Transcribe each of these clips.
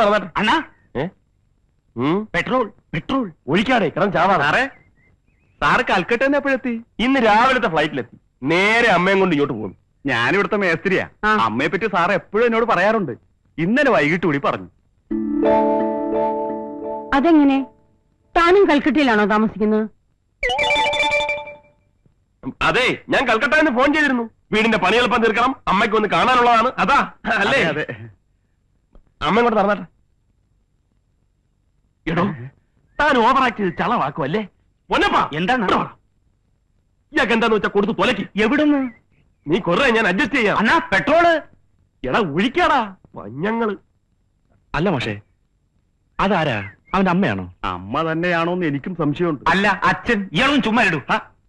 നടന്നാട്ടെ അണ്ണാ. Petrol petrol ഒഴിക്കാടെ കിടന്ന് ചാവാ. Sir Calcutta എപ്പോഴെത്തി? ഇന്ന് രാവിലത്തെ ഫ്ലൈറ്റിലെത്തി. നേരെ അമ്മയും കൊണ്ട് ഇങ്ങോട്ട് പോകുന്നു. ഞാനിവിടുത്തെ മേസ്ത്രിയാ. അമ്മയെ പറ്റി സാറ് എപ്പോഴും എന്നോട് പറയാറുണ്ട്. ഇന്നലെ വൈകിട്ട് കൂടി പറഞ്ഞു. അതെങ്ങനെ? താനും കൽക്കട്ടയിലാണോ താമസിക്കുന്നത്? അതെ, ഞാൻ കൽക്കട്ടയിൽ നിന്ന് ഫോൺ ചെയ്തിരുന്നു. വീടിന്റെ പണി എളുപ്പം തീർക്കണം, അമ്മയ്ക്ക് ഒന്ന് കാണാനുള്ളതാണ്. അതാ അല്ലേ? അതെ. അമ്മ ഇങ്ങോട്ട് നടന്നാട്ടെ. എടോ, താൻ ഓവറാക്ട് ചെയ്ത് ചളവാക്കുമല്ലേ? എന്താണ്? ഇയാൾക്ക് എന്താന്ന് വെച്ചാ കൊടുത്ത് തൊലക്കി. എവിടുന്ന്? നീ കൊറേ ഞാൻ അഡ്ജസ്റ്റ് ചെയ്യാം. അണ്ണാ പെട്രോള്. എടാ ഒഴിക്കാടാ മഞ്ഞങ്ങള്. അല്ല പക്ഷേ അതാരാ? അവന്റെ അമ്മയാണോ? അമ്മ തന്നെയാണോന്ന് എനിക്കും സംശയമുണ്ട്. അല്ല അച്ഛൻ. ഇയാളും ചുമ്മാ ഇടൂ.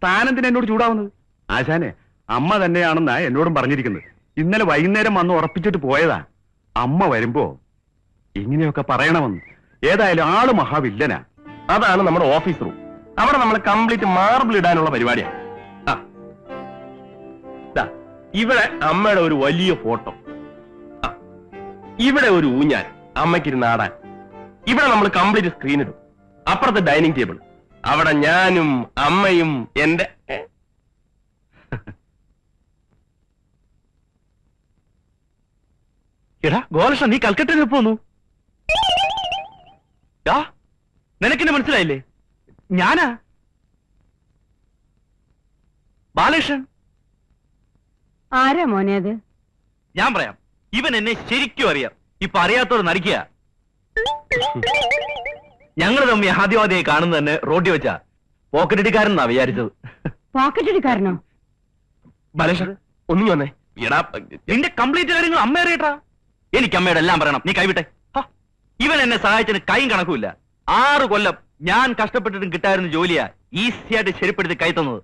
താനെന്തിനാ എന്നോട് ചൂടാവുന്നത്? ആശാനെ, അമ്മ തന്നെയാണെന്നാ എന്നോടും പറഞ്ഞിരിക്കുന്നത്. ഇന്നലെ വൈകുന്നേരം വന്ന് ഉറപ്പിച്ചിട്ട് പോയതാ. അമ്മ വരുമ്പോ ഇങ്ങനെയൊക്കെ പറയണമെന്ന്. ഏതായാലും ആള് മഹാവില്ലനാ. അതാണ് നമ്മുടെ ഓഫീസ് റൂം. അവിടെ നമ്മൾ കംപ്ലീറ്റ് മാർബിൾ ഇടാനുള്ള പരിപാടിയാണ്. ഇവിടെ അമ്മയുടെ ഒരു വലിയ ഫോട്ടോ, ഇവിടെ ഒരു ഊഞ്ഞാൽ അമ്മയ്ക്കിരുന്ന് ആടാൻ. ഇവിടെ നമ്മൾ കംപ്ലീറ്റ് സ്ക്രീൻ ഇടും. അപ്പുറത്തെ ഡൈനിങ് ടേബിൾ, അവിടെ ഞാനും അമ്മയും എന്റെ എടാ ഗോലകൃഷ്ണൻ, നീ കൽക്കട്ടയിൽ പോന്നു. നിനക്കെന്നെ മനസ്സിലായില്ലേ? ഞാനാ ബാലകൃഷ്ണൻ. ആരാ മോനെ അത്? ഞാൻ പറയാം. ഇവൻ എന്നെ ശരിക്കും അറിയാം. ഇപ്പൊ അറിയാത്തോട് നടിക്കുക. ഞങ്ങൾ തമ്മി ആദ്യമാദ്യമായി കാണുന്നത് തന്നെ റോഡിൽ വെച്ചാ. പോക്കറ്റടിക്കാരനാ വിചാരിച്ചത്. പോക്കറ്റടിക്കാരനോ? ബാലേഷ് ഒന്നും വന്നേ. എടാ, നിന്റെ കംപ്ലീറ്റ് കാര്യങ്ങൾ അമ്മ അറിയട്ടാ. എനിക്ക് അമ്മയുടെ എല്ലാം പറയണം. നീ കൈവിട്ടെ. ഇവൻ എന്നെ സഹായിച്ചതിന് കൈയും കണക്കുമില്ല. 6 കൊല്ലം ഞാൻ കഷ്ടപ്പെട്ടിട്ടും കിട്ടായിരുന്ന ജോലിയാ ഈസിയായിട്ട് ശരിപ്പെടുത്തി കൈ തന്നത്.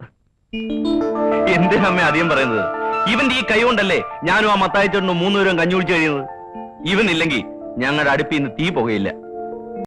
എന്തിനമ്മ അധികം പറയുന്നത്? ഇവന്റെ ഈ കൈ കൊണ്ടല്ലേ ഞാനും ആ മത്തായിച്ചേട്ടനും 3 പേരും കഞ്ഞി കുടിച്ചു കഴിയുന്നത്. ഇവനില്ലെങ്കിൽ ഞങ്ങളുടെ അടുപ്പിൽ നിന്ന് തീ പുകയില്ല.